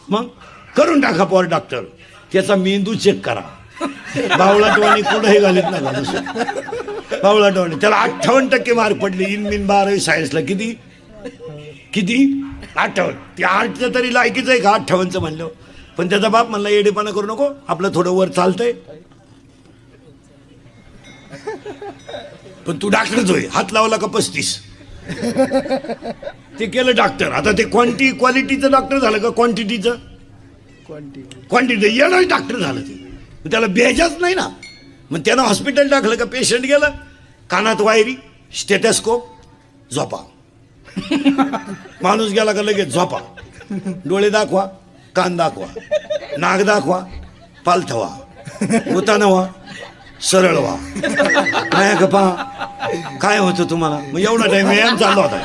मग करून टाका पोर डॉक्टर, त्याचा मेंदू चेक करा. बावळाटवाणी कुठंही घालीत ना घालू बावळाटवाणी. त्याला 58% मार्क पडले इन 12वी सायन्सला. किती किती 58. ते 8चं तरी लायकीच आहे का 58चं म्हणलं. पण त्याचा बाप म्हणला येडेपणा करू नको, आपलं थोडं वर चालतंय. पण तू डॉक्टरच होय, हात लावला का 35. ते केलं डॉक्टर. आता ते क्वालिटीचं डॉक्टर झालं का क्वांटिटीचं? क्वांटिटी येणार डॉक्टर झालं ते. त्याला बेजाच नाही ना. मग त्यानं हॉस्पिटल टाकलं का पेशंट गेलं, कानात वायरी, स्टेथोस्कोप, झोपा. माणूस गेला का लगेच झोपा. डोळे दाखवा, कान दाखवा, नाक दाखवा, पालथवा, उताना व्हा, सरळ व्हा, नाही का पहा काय होतं तुम्हाला. मग एवढा टाइम व्यायाम चालला होता.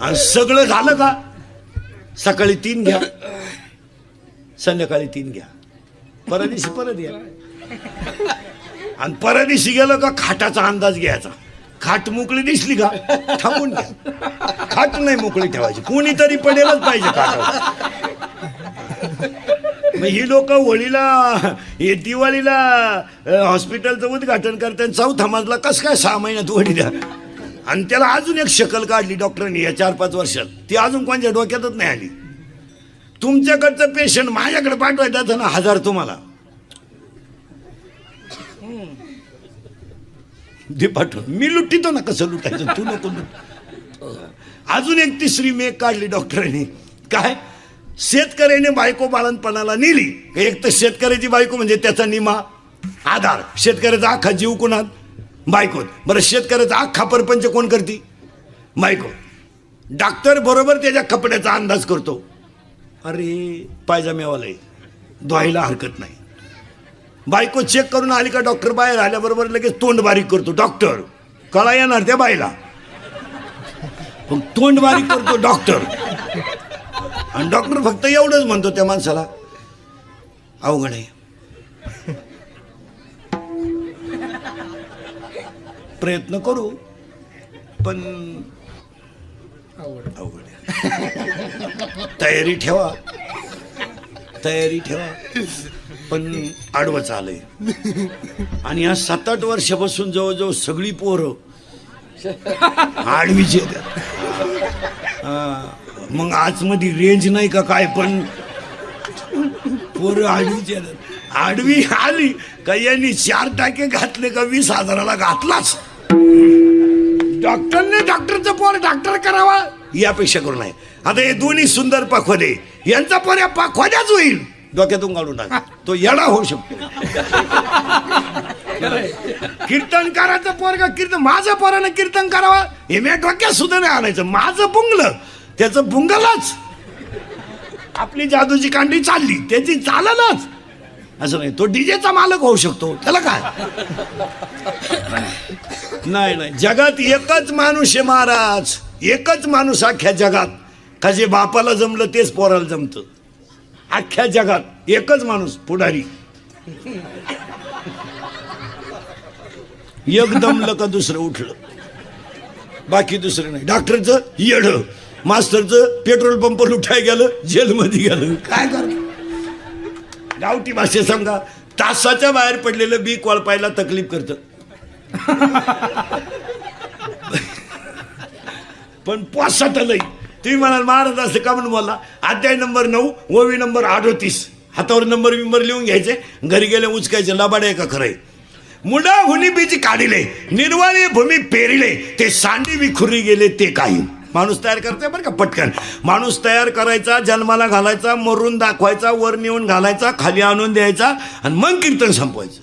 आणि सगळं झालं का सकाळी 3 घ्या, संध्याकाळी 3 घ्या, परदिवशी परत या. आणि परदिवशी गेलं का खाटाचा अंदाज घ्यायचा. खाट मोकळी दिसली का थांबून घ्या. खाट नाही मोकळी ठेवायची, कोणीतरी पडेलच पाहिजे खाटावर. मग ही लोक होळीला हे दिवाळीला हॉस्पिटलचं उद्घाटन करतात, 4था मजला कसं काय 6 महिन्यात वडी द्या. आणि त्याला अजून एक शकल काढली डॉक्टरांनी या 4-5 वर्षात, ती अजून कोणत्या डोक्यातच नाही आली. तुमच्याकडचं पेशंट माझ्याकडे पाठवायचं ना 1000 तुम्हाला दे पाठवून, मी लुटितो ना. कसं लुटायचं तू नको. अजून एक 3री मेक काढली डॉक्टरांनी. काय? शेतकऱ्याने बायको बाळणपणाला नेली. एक तर शेतकऱ्याची बायको म्हणजे त्याचा निमा आधार. शेतकऱ्याचा अख्खा जीव कोणात? बायकोत. बरं, शेतकऱ्याचा अख्खा परपंच कोण करते? बायको. डॉक्टर बरोबर त्याच्या कपड्याचा अंदाज करतो. अरे पायजाम्यावाला धुवायला हरकत नाही. बायको चेक करून आली का डॉक्टर बाहेर आल्याबरोबर लगेच तोंड बारीक करतो. डॉक्टर कळा येणार त्या बाईला, पण तोंड बारीक करतो डॉक्टर. आणि डॉक्टर फक्त एवढंच म्हणतो त्या माणसाला, अवघड आहे, प्रयत्न करू पण अवघड आहे. तयारी ठेवा पण आडवं चालय. आणि या 7-8 वर्षापासून जवळजवळ सगळी पोरं आडवीची येतात. मग आजमध्ये रेंज नाही का काय, पण पोरं आडवीची येतात. आडवी आली का यांनी 4 टाके घातले का 20,000ला घातलाच. डॉक्टरने डॉक्टरचं पोर डॉक्टर करावा यापेक्षा करू नये. आता हे दोन्ही सुंदर पाखवादे, यांचा पोर या पाखवाद्याच होईल. डोक्यातून काढून टाका, तो येडा होऊ शकतो. कीर्तनकाराचं पोरगा कीर्तन, माझं पोरानं कीर्तन करावा हे मी डोक्यात सुद्धा नाही आणायचं. माझं बुंगलं त्याचं बुंगलाच. आपली जादूची कांडी चालली त्याची चाललंच असं नाही. तो डीजेचा मालक होऊ शकतो, त्याला काय. नाही, जगात एकच माणूस आहे महाराज, एकच माणूस अख्ख्या जगात का जे बापाला जमलं तेच पोराला जमतं. अख्ख्या जगात एकच माणूस पुढारी. एक दमलं का दुसरं उठलं, बाकी दुसरं नाही. डॉक्टरचं येड, मास्तरचं पेट्रोल पंप लुटाय गेलं, जेलमध्ये गेलं. काय करतो गावठी भाषेत सांगा, तासाच्या बाहेर पडलेलं बी वळपायला तकलीफ करतं. पण पोसात लई. तुम्ही म्हणाल महाराज असं का म्हणून बोलला. अध्याय नंबर 9 ओवी नंबर 38 हातावर नंबर लिहून घ्यायचे, घरी गेले उचकायचे. लबाडे का खरंय. मुडा हुनी बीज काढिले, निर्वाळे भूमी पेरिले, ते सांडी विखुरी गेले ते काही. माणूस तयार करते बरं का पटकन. माणूस तयार करायचा, जन्माला घालायचा, मरून दाखवायचा, वर नेऊन घालायचा, खाली आणून द्यायचा आणि मग कीर्तन संपवायचं.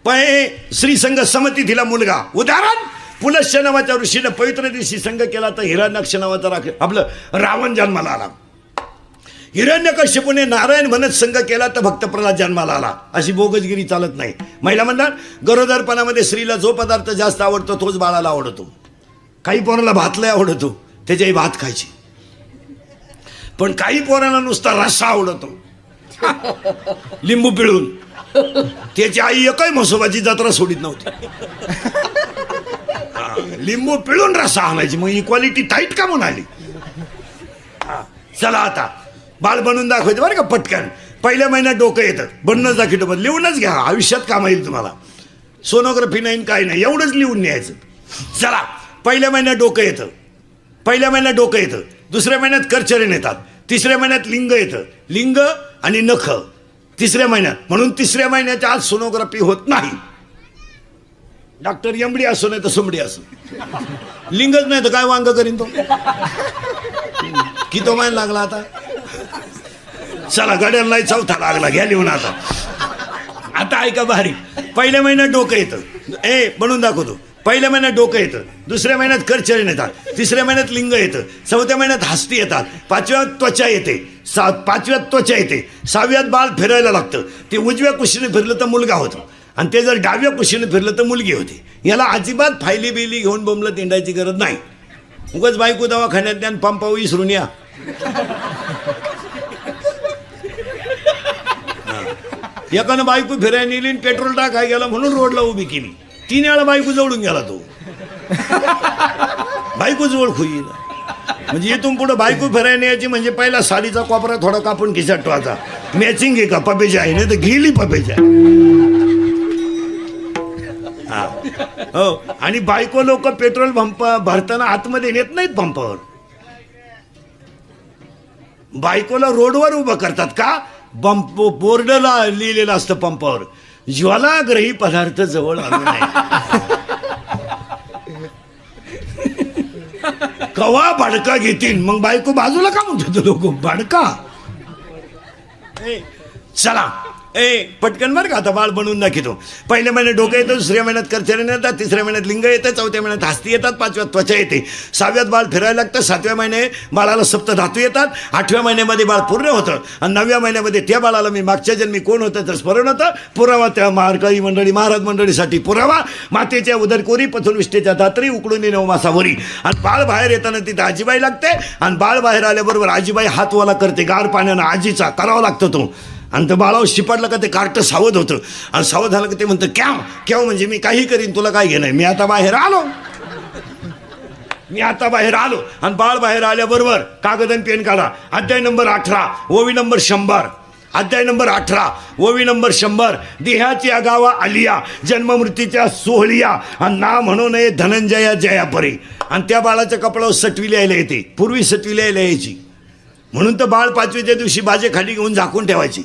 पै श्रीसंग समती दिला मुलगा. उदाहरण, पुलश्य नावाच्या ऋषीनं पवित्र दिवशी संघ केला तर हिरण्यक्ष नावाचा आपलं रावण जन्माला आला. हिरण्यकश्यपूने नारायण म्हणत संघ केला तर भक्त प्रल्हाद जन्माला आला. अशी बोगसगिरी चालत नाही. महिला म्हणतात गरोदरपणामध्ये स्त्रीला जो पदार्थ जास्त आवडतो तोच बाळाला आवडतो. काही पोराला भातला आवडतो, त्याच्याही भात खायची. पण काही पोरांना नुसता रस्सा आवडतो, लिंबू पिळून. त्याची आई एकही म्हसोबाची जत्रा सोडित नव्हती. लिंबू पिळून रसा आणायची. मग इक्वालिटी टाईट का म्हणाली. चला आता बाळ बनवून दाखवायचं बरं का पटकन. पहिल्या महिन्यात डोकं येतं, बनणं दाखवतो, लिहूनच घ्या, आयुष्यात काम येईल तुम्हाला. सोनोग्राफी नाही काय नाही, एवढंच लिहून न्यायचं. चला पहिल्या महिन्यात डोकं येतं, पहिल्या महिन्यात डोकं येतं, दुसऱ्या महिन्यात करचरण येतात, तिसऱ्या महिन्यात लिंग येतं, लिंग आणि नख तिसऱ्या महिन्यात. म्हणून तिसऱ्या महिन्याच्या आज सोनोग्राफी होत नाही. डॉक्टर एमडी असो नाही तर सोमडी असो, लिंगच नाही तर काय वांग करीन तो. किती महिना लागला आता. चला गड्यांना चौथा लागला, घ्या लिहून आता. आता ऐका भारी. पहिल्या महिन्यात डोकं येतं, बनवून दाखवतो. पहिल्या महिन्यात डोकं येतं, दुसऱ्या महिन्यात करचरण येतात, तिसऱ्या महिन्यात लिंग येतं, चौथ्या महिन्यात हस्ती येतात, पाचव्यात त्वचा येते, पाचव्यात त्वचा येते, सहाव्यात बाळ फिरायला लागतं. ते उजव्या कुशीने फिरलं तर मुलगा होतो आणि ते जर डाव्या कुशीने फिरलं तर मुलगी होते. याला अजिबात फायली बिली घेऊन बोंबलं तिंडायची गरज नाही. उगाच बायको दवाखान्यात द्या पंपावर विसरून या. एकानं बायको फिरायला नेली, पेट्रोल टाकाय गेला म्हणून रोडला उभी केली. 3 वेळा बायको जवळून गेला तो. बायको जवळ खुई. म्हणजे इथून पुढे बायको फिरायला यायची म्हणजे पहिला साडीचा कोपरा थोडा कापून खिशात ठेवायचा. मॅचिंग आहे का पपेजा आहे, नाही तर गेली पपेजा. हो. आणि बायको लोक पेट्रोल पंप भरताना आतमध्ये नेत नाहीत पंपावर. बायकोला रोडवर उभं करतात का. बोर्डला लिहिलेलं असतं पंपावर, ज्वालाग्रही पदार्थ जवळ आणू नये. कवा भडका घेतील. मग बायको बाजूला का म्हणतो लोक भडका. चला पटकन बरं का. आता बाळ बनवून दाखवतो. पहिल्या महिन्यात डोकं येतं, दुसऱ्या महिन्यात करचरण येतात, तिसऱ्या महिन्यात लिंग येतं, चौथ्या महिन्यात हस्ती येतात, पाचव्यात त्वचा येते, सहाव्यात बाळ फिरायला लागतं, सातव्या महिने बाळाला सप्तधातू येतात, 8व्या महिन्यामध्ये बाळ पूर्ण होतं आणि 9व्या महिन्यामध्ये त्या बाळाला मी मागच्या जन्मी कोण होतं तर स्मरण होतं. पुरावा त्या मारकाई मंडळी महाराज मंडळीसाठी पुरावा. मातेच्या उदरकोरी पथुरविष्ठेच्या दात्री उकडून 9 मासावरी. आणि बाळ बाहेर येताना तिथं आजीबाई लागते आणि बाळ बाहेर आल्याबरोबर आजीबाई हातवाला करते गार पाण्यानं. आजीचा करावा लागतो तो. आणि तर बाळावर शिपाडलं का ते कार्ट सावध होतं आणि सावध झालं का ते म्हणतं क्याव क्याव म्हणजे मी काही करीन तुला काय घेणं. मी आता बाहेर आलो, मी आता बाहेर आलो. आणि बाळ बाहेर आल्याबरोबर कागद आणि पेन काढा. अध्याय नंबर 18 ओवी नंबर 100. अध्याय नंबर 18 ओवी नंबर 100. देहाची अगावा आलिया जन्ममृत्यूच्या सोहळिया आणि ना म्हणू नये धनंजया जयापरी. आणि त्या बाळाच्या कपडावर सटवी लिहायला येते. पूर्वी सटवी लिहायला यायची म्हणून तर बाळ 5वीच्या दिवशी बाजे खाली घेऊन झाकून ठेवायची.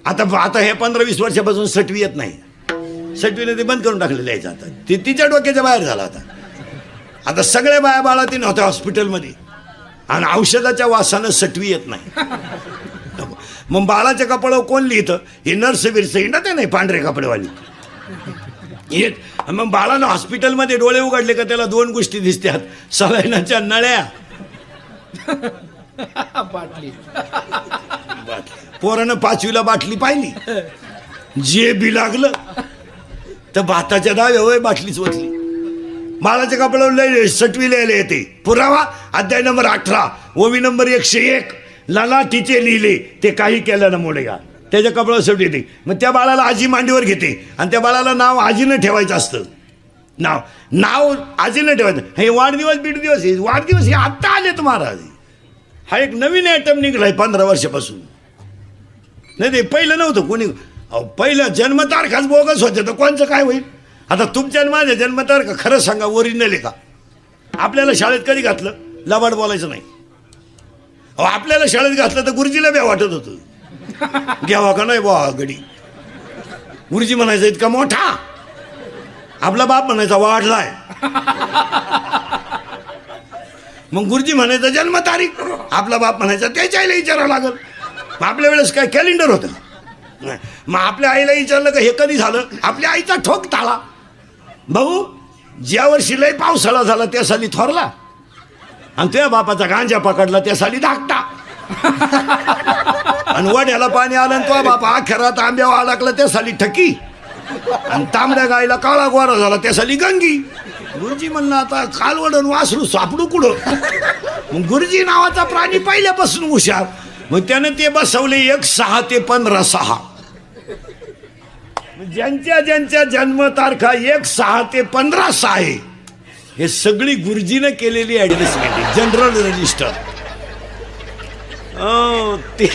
आता हे 15-20 वर्षापासून सटवी येत नाही. सटवीने ते बंद करून टाकलेलं यायचं. आता ते तिच्या डोक्याच्या बाहेर झाला. आता सगळ्या बाया बाळा ते नव्हत्या हॉस्पिटलमध्ये आणि औषधाच्या वासानं सटवी येत नाही. मग बाळाच्या कपड्यावर कोण लिहितं. हे नर्स बिर्स हिंडत नाही पांढरे कपडेवाली येत. मग बाळानं हॉस्पिटलमध्ये डोळे उघडले का त्याला 2 गोष्टी दिसतात, सलाईनाच्या नळ्या, बाटली. पोरानं 5वीला बाटली पाहिली, जे बी लागलं तर भाताच्या डाव्या वय बाटलीच ओतली. बाळाच्या कपड्यावर लय सटवी लिहायला येते. पुरावा अध्याय नंबर 18 ओवी नंबर 101. ललाटीचे लिहिले ते काही केलं ना मोडेगा. त्याच्या कपड्यावर सटवी येते. मग त्या बाळाला आजी मांडीवर घेते आणि त्या बाळाला नाव आजीनं ठेवायचं असतं. नाव आजीनं ठेवायचं. हे वाढदिवस बिडदिवस हे वाढदिवस हे आत्ता आलेत महाराज. हा एक नवीन आयटम निघलाय 15 वर्षापासून. नाही ते पहिलं नव्हतं कोणी. पहिलं जन्मतारखाच बोगस होते तर कोणचं काय होईल. आता तुमच्या माझ्या जन्मतारखा खरंच सांगा ओरिजिनल आहे का. आपल्याला शाळेत कधी घातलं लबाड बोलायचं नाही. आपल्याला शाळेत घातलं तर गुरुजीला बी वाटत होतं घ्यावा का नाही बा गडी. गुरुजी म्हणायचं इतका मोठा, आपला बाप म्हणायचा वाढलाय. मग गुरुजी म्हणायचा जन्मतारीख, आपला बाप म्हणायचा त्याच्या आईला विचारावं लागल. मग आपल्या वेळेस काय कॅलेंडर होतं. मग आपल्या आईला विचारलं का हे कधी झालं, आपल्या आईचा ठोक ताळा. भाऊ ज्या वर्षी लय पावसाळा झाला त्या साली थोरला आणि तुझ्या बापाचा गांजा पकडला त्या साली धाकटा. आणि वड्याला पाणी आलं आणि तुझा बापा अखेरात आंब्यावर अडकला त्या साली ठकी. आणि तांबड्या गायला काळा गोरा झाला त्या साली गंगी. गुरुजी म्हणलं आता कालवडून वासरू सापडू कुठं. मग गुरुजी नावाचा प्राणी पहिल्यापासून हुशार. मग त्यानं ते बसवले 1-6 ते 15-6. ज्यांच्या ज्यांच्या जन्मतारखा 1-6 ते 15-6 आहे हे सगळी गुरुजीनं केलेली ऍडव्हर्टाइजमेंट जनरल रजिस्टर. ते